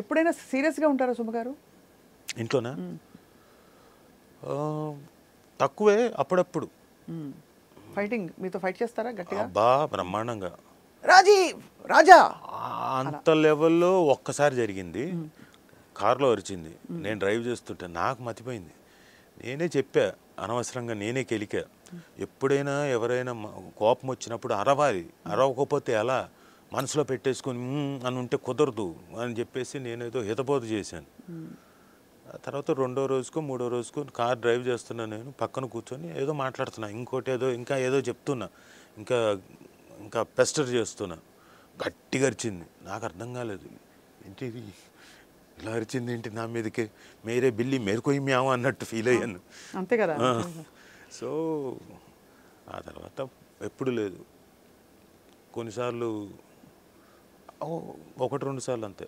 ఎప్పుడైనా సీరియస్గా ఉంటారా సుమ గారు ఇంట్లోనా? తక్కువే, అప్పుడప్పుడు. ఫైటింగ్ మీతో ఫైట్ చేస్తారా గట్టిగా? అబ్బా బ్రహ్మాండంగా. రాజీవ్ రాజా అంత లెవెల్లో ఒక్కసారి జరిగింది. కారులో అరిచింది, నేను డ్రైవ్ చేస్తుంటే నాకు మతిపోయింది. నేనే చెప్పా, అనవసరంగా నేనే కెలికా. ఎప్పుడైనా ఎవరైనా కోపం వచ్చినప్పుడు అరవాలి, అరవకపోతే ఎలా, మనసులో పెట్టేసుకొని అని ఉంటే కుదరదు అని చెప్పేసి నేనేదో హితబోధ చేశాను. ఆ తర్వాత రెండో రోజుకో మూడో రోజుకో కార్ డ్రైవ్ చేస్తున్నా, నేను పక్కన కూర్చొని ఏదో మాట్లాడుతున్నా, ఇంకోటి ఏదో ఇంకా ఏదో చెప్తున్నా, ఇంకా ఇంకా పెస్టర్ చేస్తున్నా. గట్టిగా అరిచింది, నాకు అర్థం కాలేదు ఏంటి ఇది ఇలా అరిచింది ఏంటి నా మీదకి, మేరే బిల్లి మేరుకోయి మ్యావు అన్నట్టు ఫీల్ అయ్యాను. అంతే కదా. సో ఆ తర్వాత ఎప్పుడు లేదు. కొన్నిసార్లు ఒకటి రెండు సార్లు అంతే.